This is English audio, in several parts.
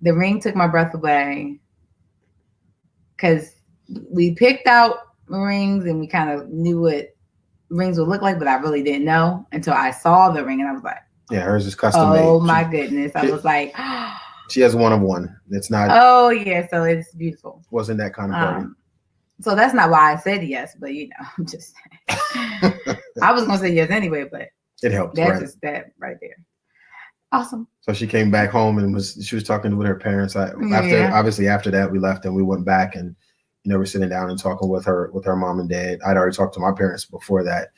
the ring took my breath away because we picked out rings and we kind of knew what rings would look like, but I really didn't know until I saw the ring and I was like, yeah, hers is custom made. Oh my goodness. I was like, she has one of one. It's not. Oh yeah, so it's beautiful. Wasn't that kind of party. So that's not why I said yes, but you know, I'm just saying. I was gonna say yes anyway, but it helped. That's right? just that right there. Awesome. So she came back home and she was talking with her parents. After that we left and we went back and we're sitting down and talking with her mom and dad. I'd already talked to my parents before that,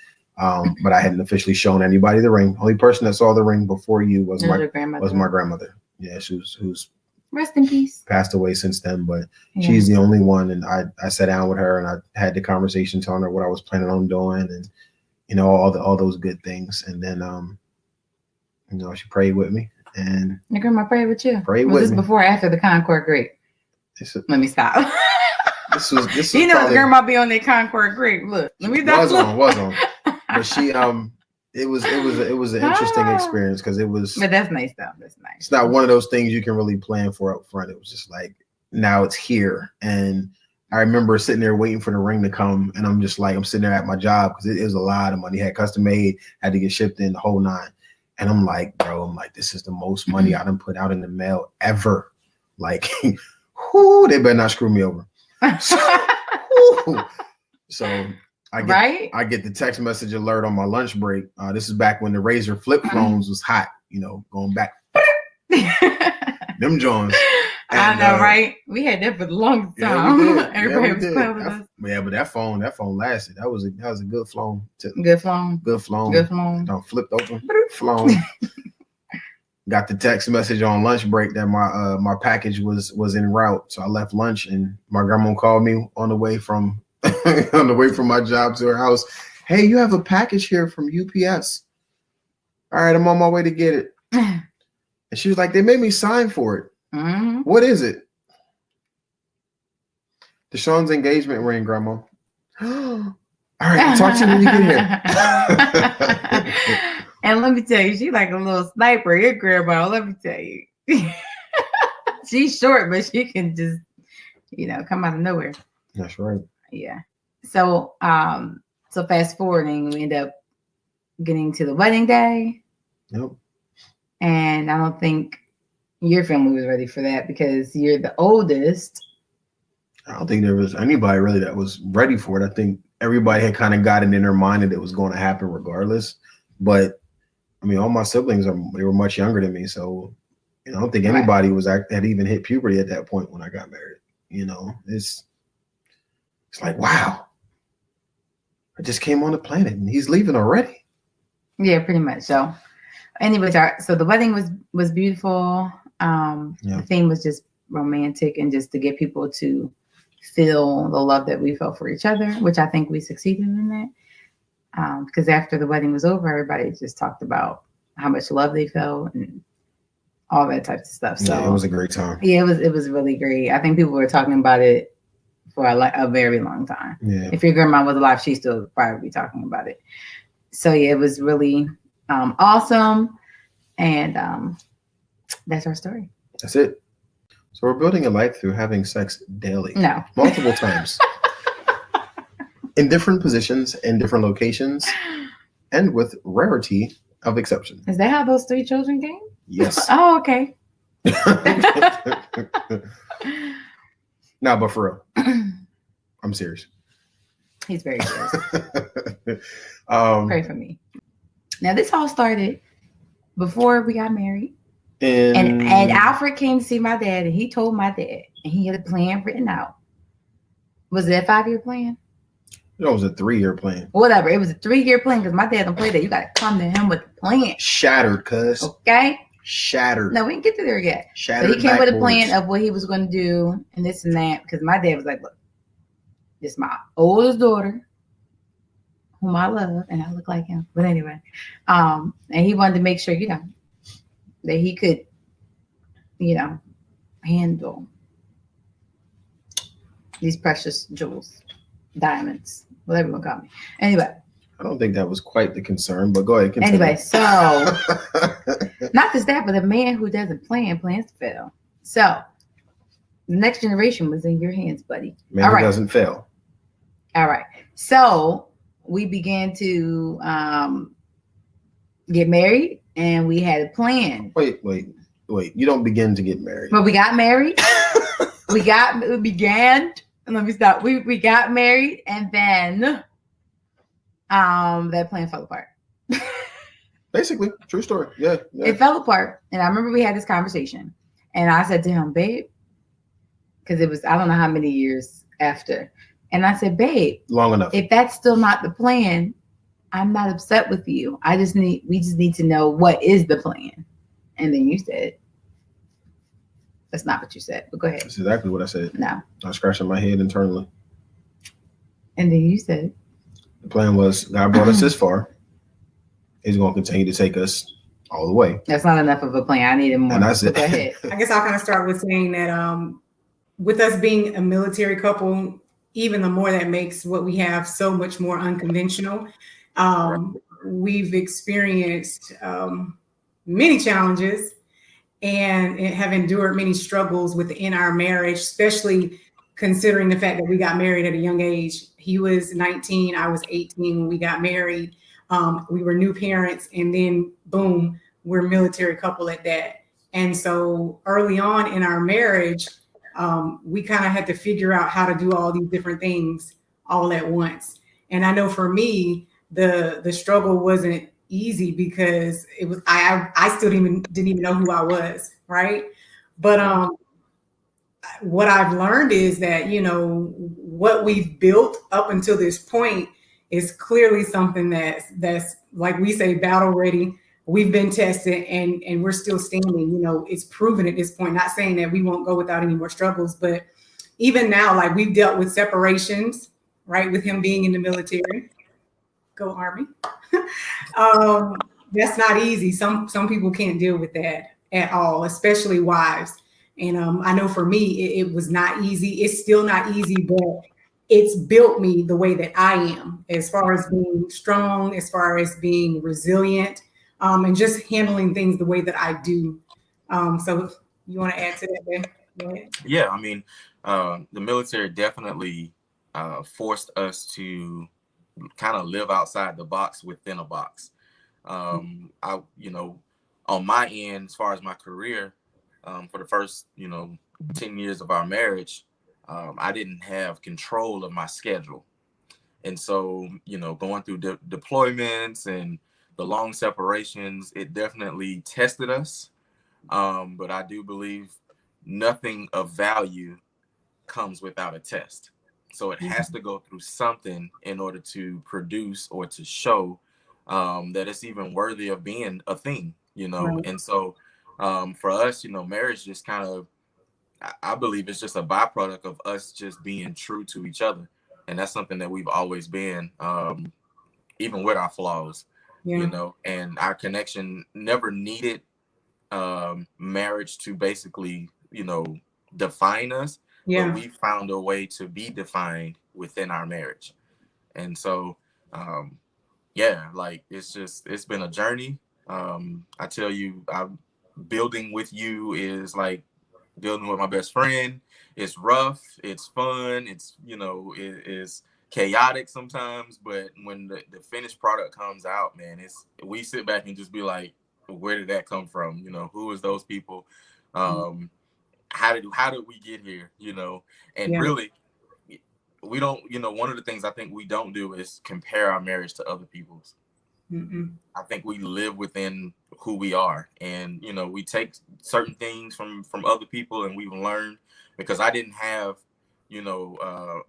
but I hadn't officially shown anybody the ring. Only person that saw the ring before you was my grandmother. Yeah, who's rest in peace. Passed away since then, but she's the only one. And I sat down with her and I had the conversation telling her what I was planning on doing and all those good things. And then she prayed with me and your grandma prayed with you. Was this before or after the Concord grape? Let me stop. This was probably, grandma be on that Concord grape. Look, let me was on. But she it was an interesting experience because it was. But that's nice though. That's nice. It's not one of those things you can really plan for up front. It was just like now it's here, and I remember sitting there waiting for the ring to come, and I'm just like I'm sitting there at my job because it was a lot of money. Had custom made, had to get shipped in the whole nine, and I'm like, bro, this is the most money I done put out in the mail ever. Like, whoo, they better not screw me over. So I get the text message alert on my lunch break. This is back when the Razor flip phones was hot, going back. Them Jones. I know, right? We had that for the longest time. Everybody was playing with us. Yeah, but that phone lasted. That was a good phone. Good phone. Don't flipped open. Phone. Got the text message on lunch break that my package was en route. So I left lunch and my grandma called me on the way from my job to her house. Hey, you have a package here from UPS. All right, I'm on my way to get it. And she was like, they made me sign for it. Mm-hmm. What is it? Deshawn's engagement ring, Grandma. All right, talk to me when you get here. And let me tell you, she's like a little sniper. Your grandma, let me tell you. She's short, but she can just, come out of nowhere. That's right. Yeah. So fast forwarding, we end up getting to the wedding day. Yep. And I don't think your family was ready for that because you're the oldest. I don't think there was anybody really that was ready for it. I think everybody had kind of got it in their mind that it was going to happen regardless. But all my siblings they were much younger than me, so I don't think anybody had even hit puberty at that point when I got married. It's like, wow, I just came on the planet and he's leaving already. Yeah, pretty much. So, anyways, so the wedding was beautiful. The theme was just romantic and just to get people to feel the love that we felt for each other, which I think we succeeded in that. Because after the wedding was over, everybody just talked about how much love they felt and all that type of stuff. So it was a great time. Yeah, it was really great. I think people were talking about it for a very long time. Yeah. If your grandma was alive, she still probably be talking about it. So yeah, it was really awesome. And that's our story. That's it. So we're building a life through having sex daily. No. Multiple times. In different positions, in different locations, and with rarity of exception. Is that how those three children came? Yes. Oh, okay. No, but for real. I'm serious. He's very serious. Pray for me. Now, this all started before we got married. And Alfred came to see my dad, and he told my dad, and he had a plan written out. Was it a 5-year plan? It was a 3-year plan. Whatever. It was a 3-year plan because my dad don't play that. You got to come to him with a plan. Shattered, cuz. Okay? Shattered. No, we didn't get to there yet. Shattered. So he came with a plan of what he was going to do and this and that because my dad was like, look, this is my oldest daughter, whom I love, and I look like him. But anyway, and he wanted to make sure, that he could, handle these precious jewels, diamonds, whatever you want to call me. Anyway. I don't think that was quite the concern, but go ahead. Continue. Anyway, so not just that, but a man who doesn't plan plans to fail. So the next generation was in your hands, buddy. Man, it doesn't fail. All right. So we began to get married, and we had a plan. Wait. You don't begin to get married. But we got married. we began. Let me stop. We got married, and then that plan fell apart. Basically, true story. Yeah. It fell apart, and I remember we had this conversation, and I said to him, babe, because it was I don't know how many years after, and I said, babe, long enough. If that's still not the plan, I'm not upset with you. We just need to know what is the plan. And then you said, that's not what you said, but go ahead. That's exactly what I said. No. I was scratching my head internally. And then you said, the plan was God brought us this far. He's going to continue to take us all the way. That's not enough of a plan. I needed more. And that's it. Go ahead. I guess I'll kind of start with saying that with us being a military couple, even the more that makes what we have so much more unconventional. We've experienced many challenges and have endured many struggles within our marriage, especially considering the fact that we got married at a young age. He was 19, I was 18 when we got married. We were new parents, and then boom, we're a military couple at that. And so early on in our marriage, we kind of had to figure out how to do all these different things all at once. And I know for me, the struggle wasn't easy because it was I still didn't even know who I was, right? But what I've learned is that, you know, what we've built up until this point is clearly something that's like we say, battle ready. We've been tested and we're still standing. You know, it's proven at this point. Not saying that we won't go without any more struggles, but even now, like we've dealt with separations, right? With him being in the military. Go Army. That's not easy. Some people can't deal with that at all, especially wives. And I know for me, it was not easy. It's still not easy, but it's built me the way that I am, as far as being strong, as far as being resilient, and just handling things the way that I do. So you want to add to that, Ben? Go ahead. Yeah, I mean, the military definitely forced us to kind of live outside the box within a box. I, you know, on my end, as far as my career, for the first, 10 years of our marriage, I didn't have control of my schedule. And so, going through deployments and the long separations, it definitely tested us. But I do believe nothing of value comes without a test. So it has to go through something in order to produce or to show that it's even worthy of being a thing, Right. And so for us, marriage just kind of, I believe it's just a byproduct of us just being true to each other. And that's something that we've always been, even with our flaws, and our connection never needed marriage to basically, define us. But we found a way to be defined within our marriage. And so, it's been a journey. I tell you, building with you is like building with my best friend. It's rough, it's fun, it's, it is chaotic sometimes, but when the finished product comes out, man, we sit back and just be like, where did that come from? Who is those people? How did we get here? And really, we don't, one of the things I think we don't do is compare our marriage to other people's. I think we live within who we are, and we take certain things from other people, and we've learned, because I didn't have,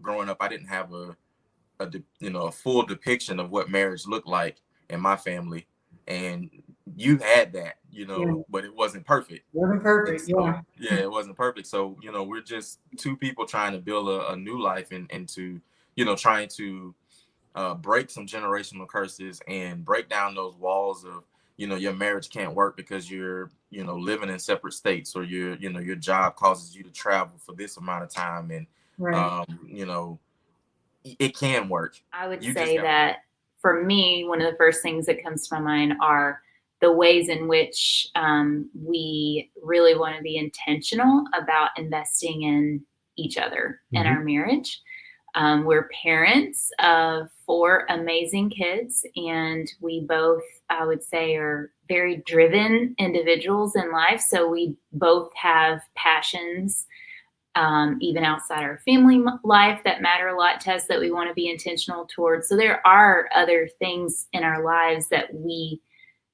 growing up, I didn't have a full depiction of what marriage looked like in my family, and you had that, but it wasn't perfect. It wasn't perfect. So, it wasn't perfect. So, we're just two people trying to build a new life and to, trying to break some generational curses and break down those walls of, your marriage can't work because you're, living in separate states, or your job causes you to travel for this amount of time. And, it can work. I would say that for me, one of the first things that comes to my mind are the ways in which we really want to be intentional about investing in each other and our marriage. We're parents of 4 amazing kids, and we both, I would say, are very driven individuals in life. So we both have passions, even outside our family life, that matter a lot to us, that we want to be intentional towards. So there are other things in our lives that we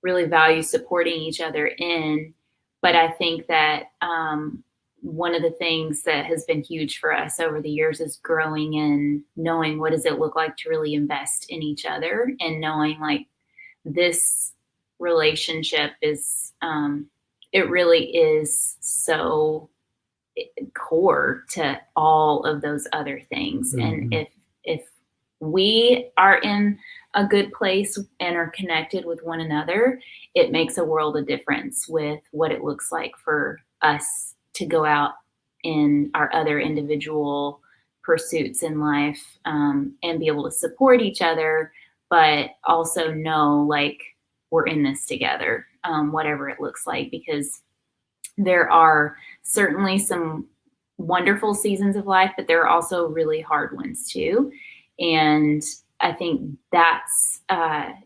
really value supporting each other in. But I think that one of the things that has been huge for us over the years is growing and knowing what does it look like to really invest in each other, and knowing like this relationship is, it really is so core to all of those other things. And if we are in a good place and are connected with one another, it makes a world of difference with what it looks like for us to go out in our other individual pursuits in life, and be able to support each other, but also know like we're in this together, whatever it looks like, because there are certainly some wonderful seasons of life, but there are also really hard ones too. And I think that's,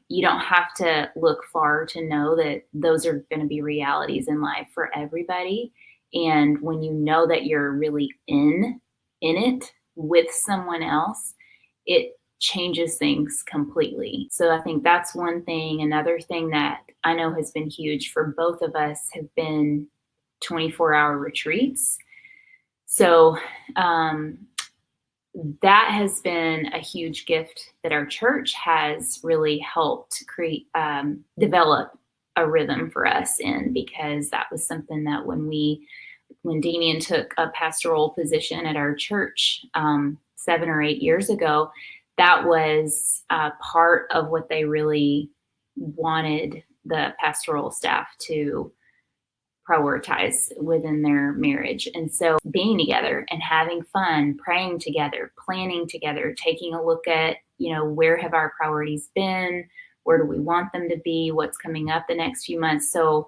you don't have to look far to know that those are going to be realities in life for everybody. And when you know that you're really in it with someone else, it changes things completely. So I think that's one thing. Another thing that I know has been huge for both of us have been 24-hour retreats. So that has been a huge gift that our church has really helped create, develop a rhythm for us in, because that was something that when Damein took a pastoral position at our church 7 or 8 years ago, that was part of what they really wanted the pastoral staff to prioritize within their marriage. And so being together and having fun, praying together, planning together, taking a look at, where have our priorities been? Where do we want them to be? What's coming up the next few months? So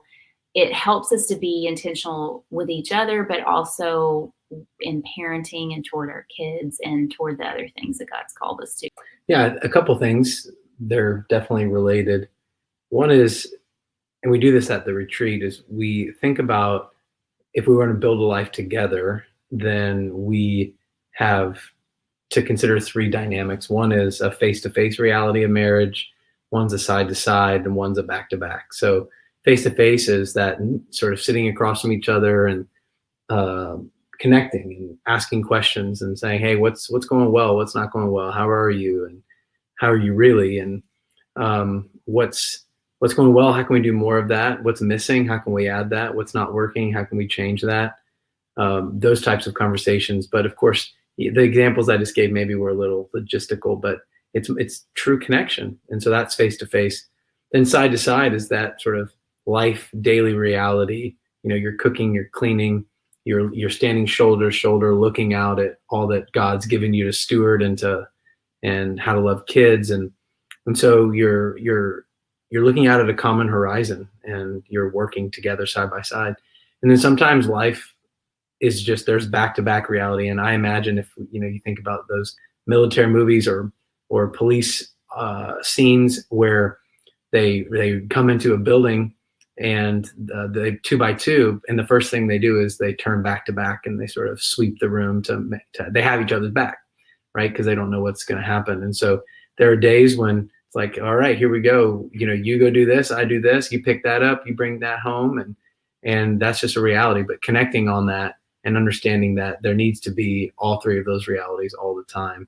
it helps us to be intentional with each other, but also in parenting and toward our kids and toward the other things that God's called us to. Yeah, a couple things. They're definitely related. One is, and we do this at the retreat, is we think about if we want to build a life together, then we have to consider 3 dynamics. One is a face-to-face reality of marriage, one's a side-to-side, and one's a back-to-back. So face-to-face is that sort of sitting across from each other and connecting and asking questions and saying, hey, what's going well? What's not going well? How are you? And how are you really? And what's going well? How can we do more of that? What's missing? How can we add that? What's not working? How can we change that? Those types of conversations. But of course, the examples I just gave maybe were a little logistical, but it's true connection. And so that's face-to-face. Then side-to-side is that sort of life, daily reality. You're cooking, you're cleaning, you're standing shoulder to shoulder, looking out at all that God's given you to steward and how to love kids. And so you're looking out at a common horizon and you're working together side by side. And then sometimes life is just, there's back-to-back reality. And I imagine if, you think about those military movies or police scenes where they come into a building and they 2 by 2, and the first thing they do is they turn back to back and they sort of sweep the room to they have each other's back, right? Because they don't know what's going to happen. And so there are days when it's like, all right, here we go. You go do this, I do this, you pick that up, you bring that home, and that's just a reality. But connecting on that and understanding that there needs to be all 3 of those realities all the time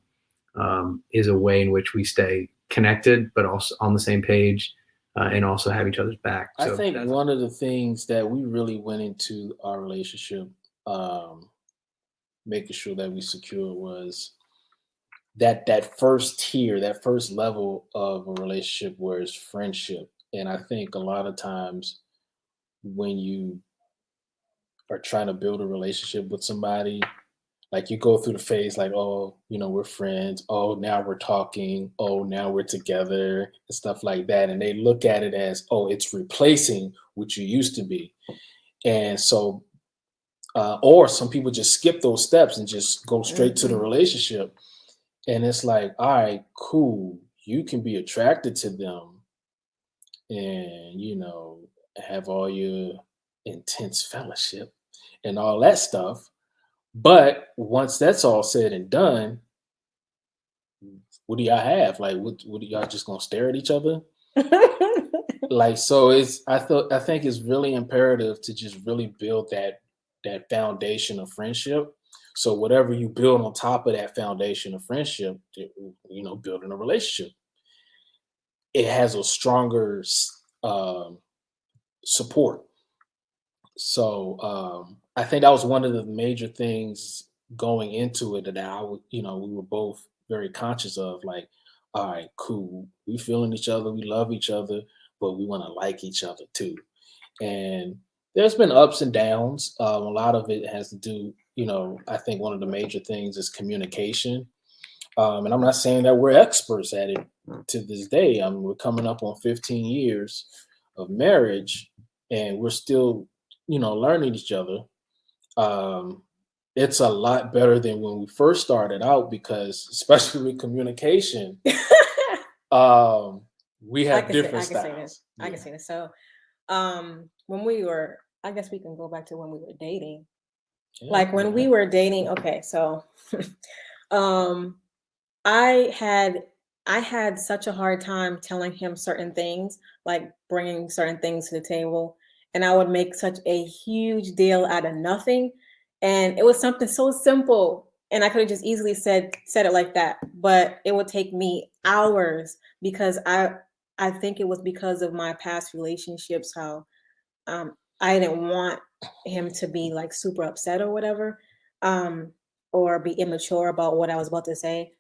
is a way in which we stay connected, but also on the same page, and also have each other's back. So I think one of the things that we really went into our relationship making sure that we secure was that first tier, that first level of a relationship where it's friendship. And I think a lot of times when you are trying to build a relationship with somebody, Like you go through the phase like, oh, you know, we're friends. Oh, now we're talking. Oh, now we're together and stuff like that. And they look at it as, oh, it's replacing what you used to be. And so, or some people just skip those steps and just go straight to the relationship. And it's like, all right, cool. You can be attracted to them and, you know, have all your intense fellowship and all that stuff. But once that's all said and done, what do y'all have? Like, what do y'all just gonna stare at each other? Like, so I think it's really imperative to just really build that foundation of friendship. So whatever you build on top of that foundation of friendship, you know, building a relationship, it has a stronger support. So I think that was one of the major things going into it that we were both very conscious of. Like, all right, cool, we feeling each other, we love each other, but we want to like each other too. And there's been ups and downs. A lot of it has to do, you know, I think one of the major things is communication. And I'm not saying that we're experts at it to this day. We're coming up on 15 years of marriage, and we're still, you know, learning each other. It's a lot better than when we first started out, because especially with communication, we have different styles. I can say this. So when we were, I guess we can go back to when we were dating. Yeah, like when we were dating, okay, so I had such a hard time telling him certain things, like bringing certain things to the table, and I would make such a huge deal out of nothing. And it was something so simple, and I could have just easily said it like that, but it would take me hours, because I think it was because of my past relationships, how I didn't want him to be like super upset or whatever, or be immature about what I was about to say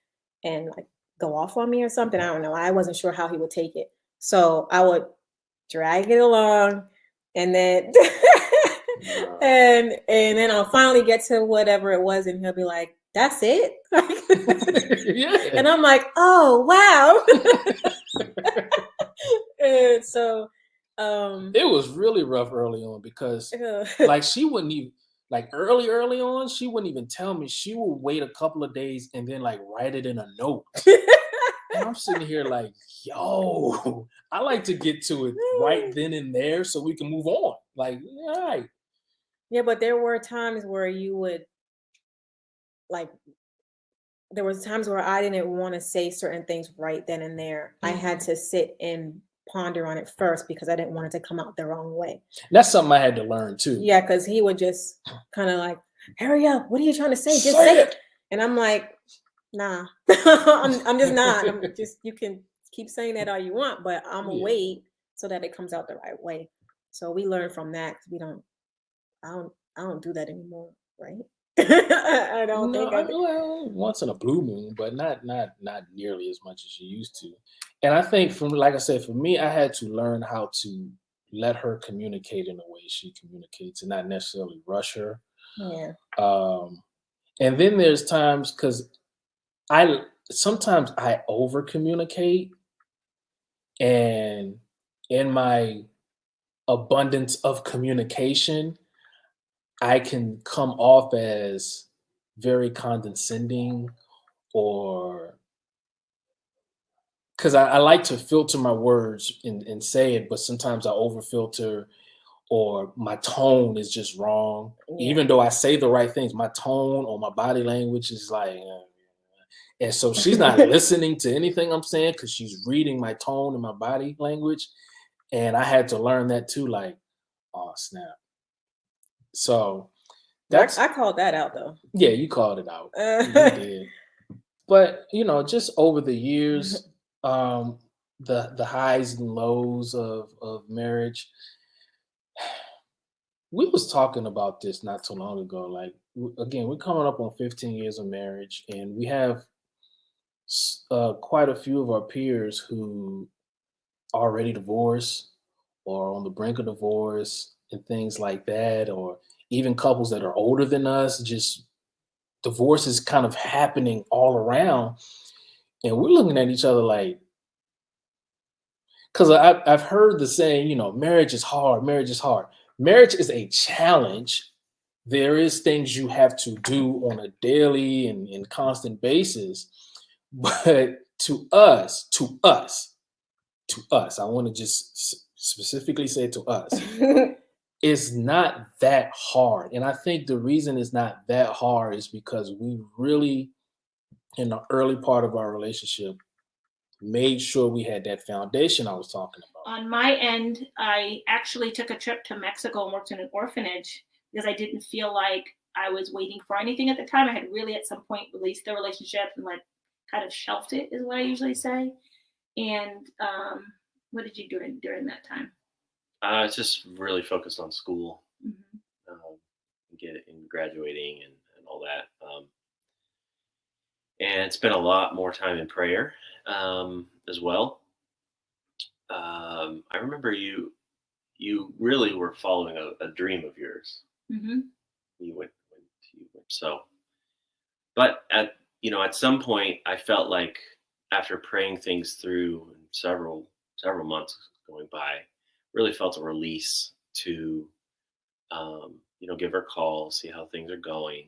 and like go off on me or something. I don't know. I wasn't sure how he would take it. So I would drag it along, and then and then I'll finally get to whatever it was, and he'll be like, "That's it?" Yeah. And I'm like, "Oh, wow." And so it was really rough early on, because like she wouldn't even, like early on, she wouldn't even tell me. She would wait a couple of days and then like write it in a note. And I'm sitting here like, yo, I like to get to it right then and there so we can move on. Like, all right. Yeah, but there were times where you would, like, there was times where I didn't want to say certain things right then and there. Mm-hmm. I had to sit and ponder on it first, because I didn't want it to come out the wrong way. That's something I had to learn too. Yeah, because he would just kind of like, hurry up, what are you trying to say? Just say it. And I'm like, nah, I'm just not. You can keep saying that all you want, but I'm gonna wait so that it comes out the right way. So we learn from that. I don't do that anymore, right? I don't think I do. Well, once in a blue moon, but not nearly as much as you used to. And I think, like I said, for me, I had to learn how to let her communicate in the way she communicates and not necessarily rush her. Yeah. And then there's times, because sometimes I over communicate, and in my abundance of communication, I can come off as very condescending, or because I like to filter my words and say it, but sometimes I over filter, or my tone is just wrong. Yeah. Even though I say the right things, my tone or my body language is like, and so she's not listening to anything I'm saying, because she's reading my tone and my body language. And I had to learn that too, like, oh, snap. So that's, I called that out though. Yeah, you called it out. You did. But just over the years, the highs and lows of marriage. We was talking about this not too long ago. Like, again, we're coming up on 15 years of marriage, and we have quite a few of our peers who are already divorced or on the brink of divorce and things like that, or even couples that are older than us just divorce is kind of happening all around, and we're looking at each other like, because I've heard the saying, you know, marriage is hard, marriage is hard. Marriage is a challenge. There is things you have to do on a daily and constant basis. But to us, I want to just specifically say to us, it's not that hard. And I think the reason it's not that hard is because we really, in the early part of our relationship, made sure we had that foundation I was talking about. On my end, I actually took a trip to Mexico and worked in an orphanage because I didn't feel like I was waiting for anything at the time. I had really at some point released the relationship and like kind of shelved it, is what I usually say. And what did you do during that time? I was just really focused on school, graduating and all that. And spent a lot more time in prayer as well. I remember you really were following a dream of yours. Mm-hmm. You went so, but at some point I felt like after praying things through and several months going by, really felt a release to give her a call, see how things are going,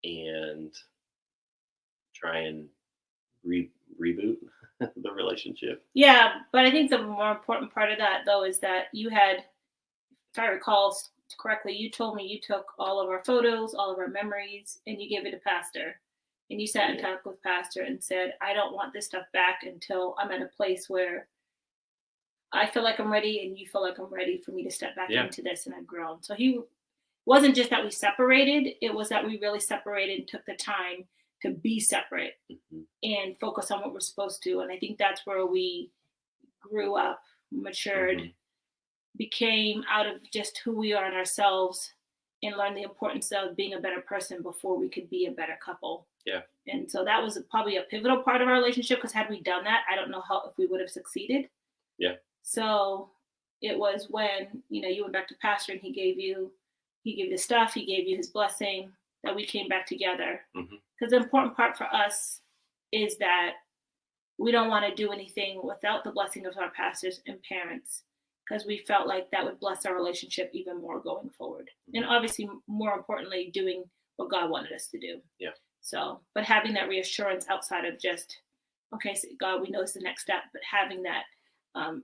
and try and reboot the relationship. Yeah, but I think the more important part of that, though, is that you had, if I recall correctly, you told me you took all of our photos, all of our memories, and you gave it to Pastor. And you sat and talked with Pastor and said, I don't want this stuff back until I'm at a place where I feel like I'm ready and you feel like I'm ready for me to step back into this, and I've grown. So he wasn't just that we separated, it was that we really separated and took the time to be separate and focus on what we're supposed to. And I think that's where we grew up, matured, became out of just who we are in ourselves, and learned the importance of being a better person before we could be a better couple. Yeah. And so that was probably a pivotal part of our relationship, because had we done that, I don't know if we would have succeeded. Yeah. So it was when, you went back to Pastor and he gave you the stuff, he gave you his blessing, that we came back together. Because the important part for us is that we don't want to do anything without the blessing of our pastors and parents, because we felt like that would bless our relationship even more going forward. And obviously, more importantly, doing what God wanted us to do. Yeah. So, but having that reassurance outside of just, okay, so God, we know it's the next step, but having that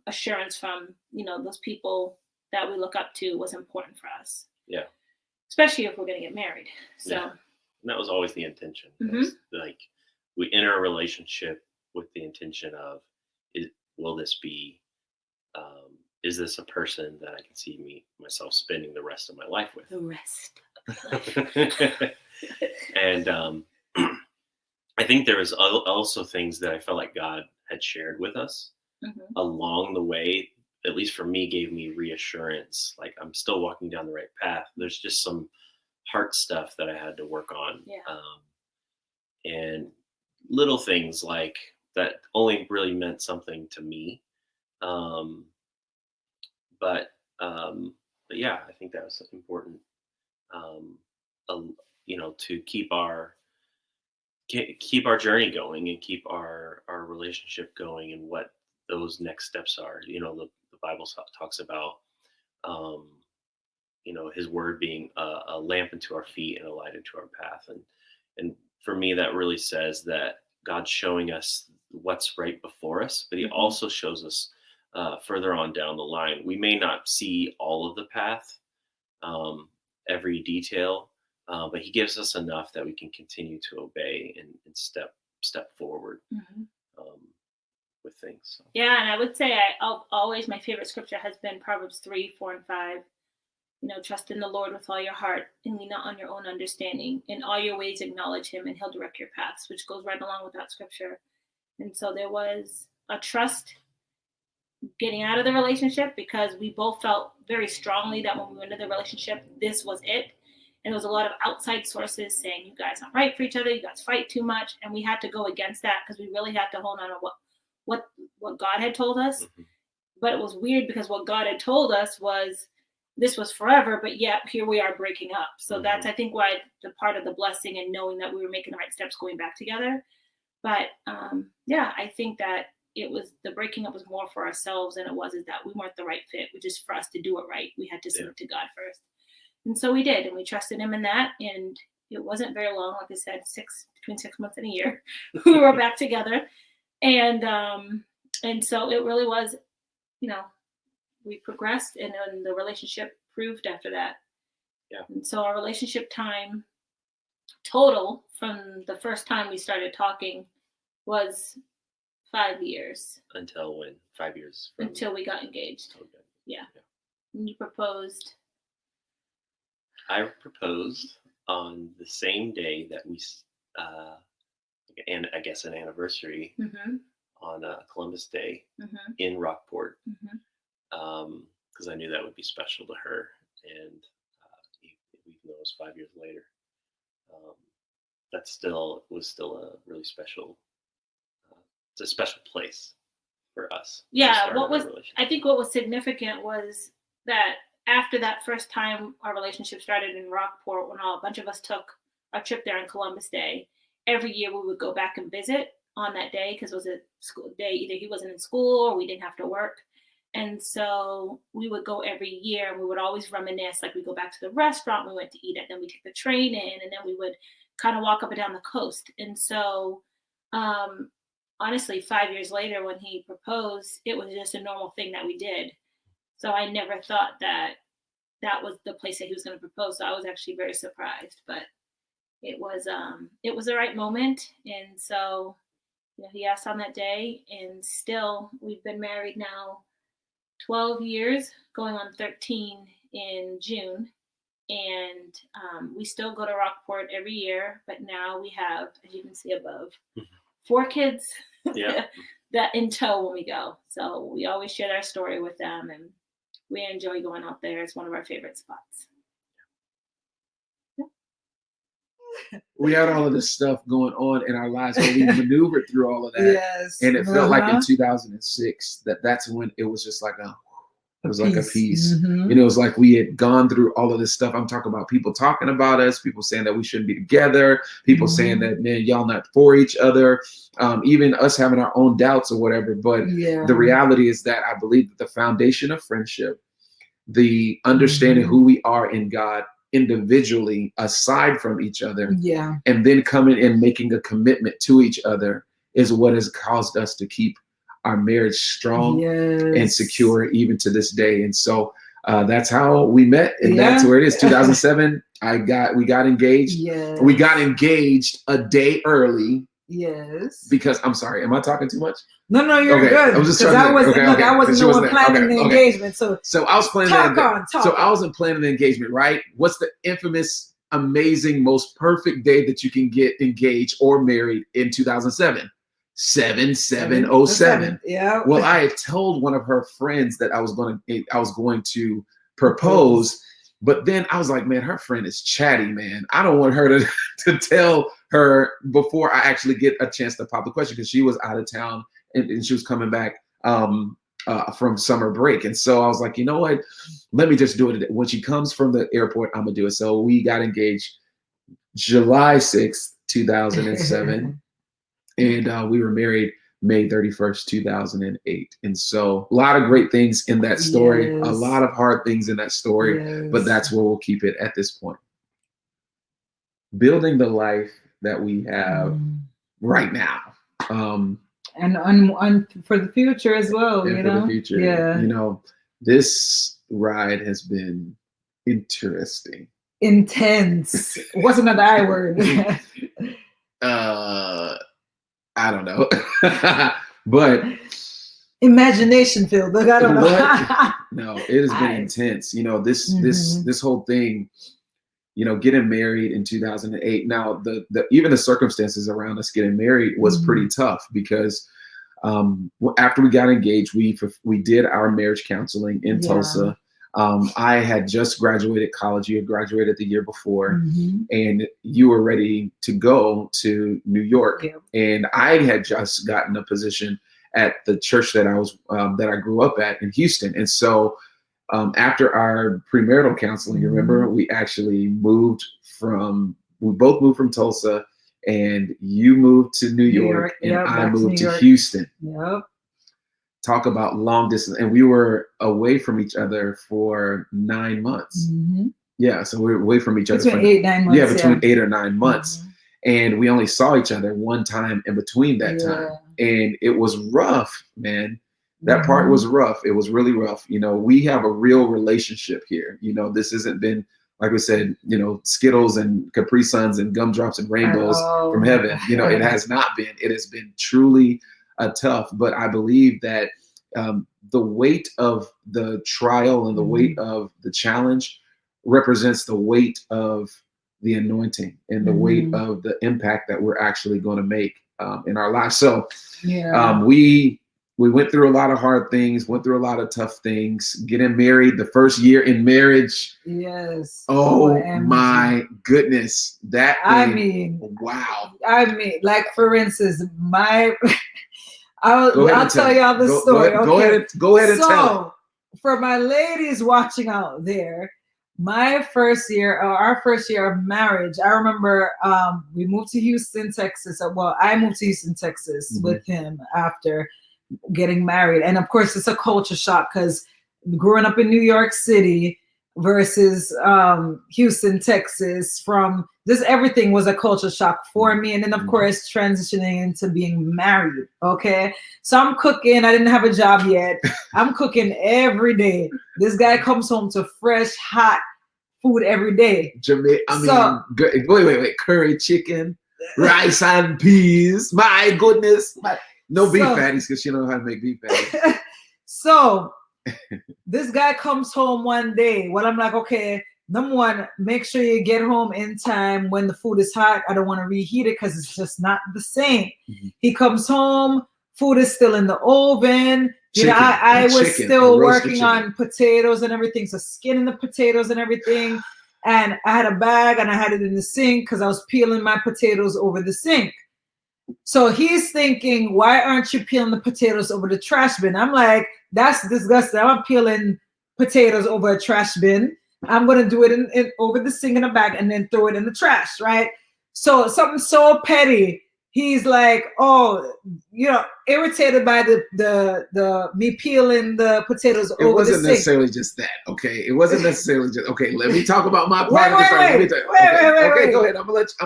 assurance from, those people that we look up to was important for us. Yeah. Especially if we're going to get married. So. Yeah. And that was always the intention. Like, we enter a relationship with the intention of, will this be, is this a person that I can see myself spending the rest of my life with? The rest of my life. And I think there was also things that I felt like God had shared with us along the way, at least for me, gave me reassurance. Like, I'm still walking down the right path. There's just some heart stuff that I had to work on. Yeah. And little things like that only really meant something to me. But yeah, I think that was important, to keep our journey going and keep our relationship going, and what those next steps are. The Bible talks about, his word being a lamp unto our feet and a light into our path. And for me, that really says that God's showing us what's right before us, but he also shows us further on down the line. We may not see all of the path, every detail, but he gives us enough that we can continue to obey and step forward with things. So. Yeah, and I would say always my favorite scripture has been Proverbs 3, 4, and 5. Trust in the Lord with all your heart and lean not on your own understanding. In all your ways acknowledge him and he'll direct your paths, which goes right along with that scripture. And so there was a trust getting out of the relationship, because we both felt very strongly that when we went into the relationship, this was it. And there was a lot of outside sources saying, you guys aren't right for each other, you guys fight too much. And we had to go against that, because we really had to hold on to what God had told us. But it was weird, because what God had told us was, this was forever, but yet here we are breaking up. So that's, I think, why the part of the blessing and knowing that we were making the right steps going back together. But yeah, I think that the breaking up was more for ourselves than it was is that we weren't the right fit, which is for us to do it right. We had to submit to God first. And so we did, and we trusted him in that. And it wasn't very long, like I said, between 6 months and a year, we were back together. And so it really was, we progressed, and then the relationship proved after that. Yeah. And so our relationship time total from the first time we started talking was 5 years. Until when? 5 years? Until we got engaged. Okay. Yeah. And you proposed? I proposed on the same day that we, and I guess an anniversary on Columbus Day in Rockport, because I knew that would be special to her, and even though it was 5 years later, that was still a really special. It's a special place for us. Yeah. I think what was significant was that after that first time our relationship started in Rockport, when a bunch of us took our trip there on Columbus Day, every year we would go back and visit on that day because it was a school day. Either he wasn't in school or we didn't have to work. And so we would go every year, and we would always reminisce. Like, we go back to the restaurant we went to eat at, then we take the train in, and then we would kind of walk up and down the coast. And so honestly, 5 years later, when he proposed, it was just a normal thing that we did. So I never thought that was the place that he was going to propose. So I was actually very surprised, but it was the right moment. And so, he asked on that day, and still we've been married now 12 years, going on 13 in June. And we still go to Rockport every year, but now we have, as you can see above, 4 kids that in tow when we go. So we always share our story with them, and we enjoy going out there. It's one of our favorite spots. We had all of this stuff going on in our lives, but we maneuvered through all of that. Yes. And it felt like in 2006 that's when it was just like like a peace. It was like we had gone through all of this stuff. I'm talking about people talking about us, people saying that we shouldn't be together, people saying that, man, y'all not for each other, even us having our own doubts or whatever. But the reality is that I believe that the foundation of friendship, the understanding who we are in God individually aside from each other, and then coming and making a commitment to each other is what has caused us to keep our marriage strong and secure even to this day. And so that's how we met, and that's where it is. 2007, we got engaged. We got engaged a day early. Because I'm sorry, am I talking too much? No, you're good. I was just trying I wasn't the one planning the engagement. So I was planning I wasn't planning the engagement, right? What's the infamous, amazing, most perfect day that you can get engaged or married in 2007? 7707. Yeah. Well, I had told one of her friends that I was going to propose, but then I was like, man, her friend is chatty, man. I don't want her to tell her before I actually get a chance to pop the question, because she was out of town and she was coming back from summer break. And so I was like, you know what? Let me just do it. When she comes from the airport, I'm gonna do it. So we got engaged July 6th, 2007. And we were married May 31st, 2008. And so a lot of great things in that story, a lot of hard things in that story, but that's where we'll keep it at this point. Building the life that we have right now. And for the future as well, and for the future. This ride has been interesting. Intense. What's another I word? I don't know. But imagination filled. Look, I don't know. No, it has been intense. This whole thing, getting married in 2008. Now, the even the circumstances around us getting married was pretty tough, because after we got engaged, we did our marriage counseling in Tulsa. I had just graduated college. You had graduated the year before, and you were ready to go to New York. And I had just gotten a position at the church that I grew up at in Houston. And so after our premarital counseling, remember, we actually we both moved from Tulsa, and you moved to New York and I moved to Houston. Yep. Talk about long distance. And we were away from each other for 9 months. Mm-hmm. Yeah. So we were away from each other between 8-9 months. Yeah, between 8 or 9 months. Mm-hmm. And we only saw each other one time in between that time. And it was rough, man. That part was rough. It was really rough. You know, we have a real relationship here. You know, this hasn't been, like we said, you know, Skittles and Capri Suns and gumdrops and rainbows from heaven. You know, it has not been. It has been truly tough. But I believe that the weight of the trial and the weight of the challenge represents the weight of the anointing and the weight of the impact that we're actually going to make in our lives. So we went through a lot of hard things, went through a lot of tough things, getting married, the first year in marriage. Yes. Oh my goodness. Wow. I mean, like for instance, I'll tell y'all the story. Go ahead and tell it. For my ladies watching out there, our first year of marriage, I remember we moved to Houston, Texas. Well, I moved to Houston, Texas with him after getting married. And of course, it's a culture shock because growing up in New York City versus Houston, Texas, from just everything was a culture shock for me. And then of course, transitioning into being married. Okay. So I'm cooking. I didn't have a job yet. I'm cooking every day. This guy comes home to fresh, hot food every day. Wait. Curry chicken, rice and peas. My goodness. No beef patties because she knows how to make beef patties. So this guy comes home one day. Well, I'm like, okay, number one, make sure you get home in time when the food is hot. I don't want to reheat it because it's just not the same. He comes home, food is still in the oven. You know, I was still working on potatoes and everything. So skinning the potatoes and everything. And I had a bag and I had it in the sink because I was peeling my potatoes over the sink. So he's thinking, why aren't you peeling the potatoes over the trash bin? I'm like, that's disgusting. I'm peeling potatoes over a trash bin. I'm going to do it in over the sink in a bag and then throw it in the trash, right? So something so petty. He's like, oh, you know, irritated by the me peeling the potatoes over the sink. It wasn't necessarily just that, okay? It wasn't necessarily just, okay, let me talk about my part of the story. Wait. Go ahead. I'm going to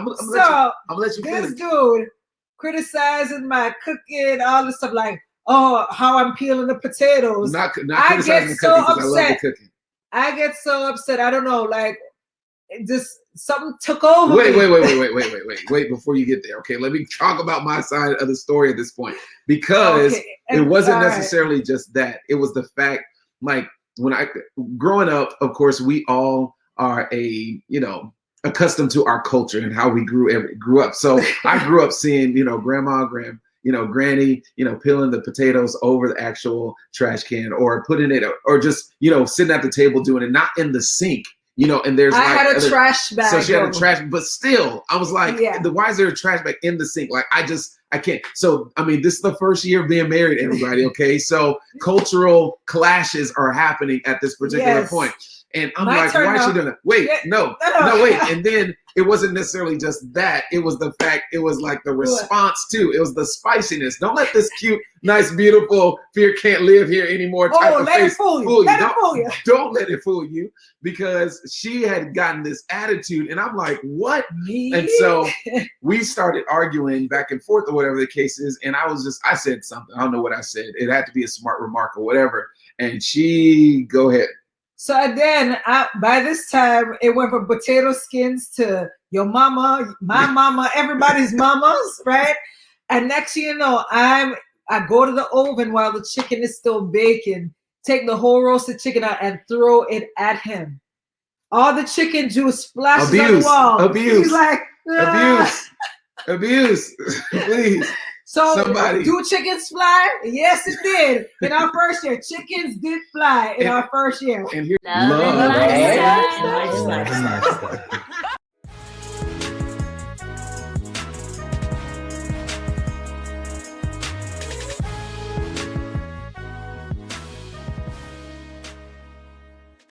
let you finish. This dude criticizing my cooking, all this stuff, like, oh, how I'm peeling the potatoes. Not criticizing the cooking because I love the cooking. I get so upset. I don't know, like, just something took over. Wait before you get there. Okay, let me talk about my side of the story at this point, because it wasn't necessarily just that. It was the fact, like, growing up, of course, we all are accustomed to our culture and how we grew up. So I grew up seeing, grandma, granny, peeling the potatoes over the actual trash can, or putting it, or just, sitting at the table doing it, not in the sink, and there's I had a trash bag. So she had a trash, but still, I was like, why is there a trash bag in the sink? Like, I can't. So, I mean, this is the first year of being married, everybody. Okay. So cultural clashes are happening at this particular point. And I'm like, why is she doing that? Wait. And then it wasn't necessarily just that. It was the fact, it was like the response too. It was the spiciness. Don't let this cute, nice, beautiful, fear can't live here anymore type of face fool you. Don't let it fool you, because she had gotten this attitude. And I'm like, what? And so we started arguing back and forth or whatever the case is. And I said something. I don't know what I said. It had to be a smart remark or whatever. And go ahead. So then, by this time, it went from potato skins to your mama, my mama, everybody's mamas, right? And next thing you know, I go to the oven while the chicken is still baking, take the whole roasted chicken out and throw it at him. All the chicken juice splashes on the wall. He's like, abuse, please. So, do chickens fly? Yes, it did. In our first year, chickens did fly in our first year. And here's love.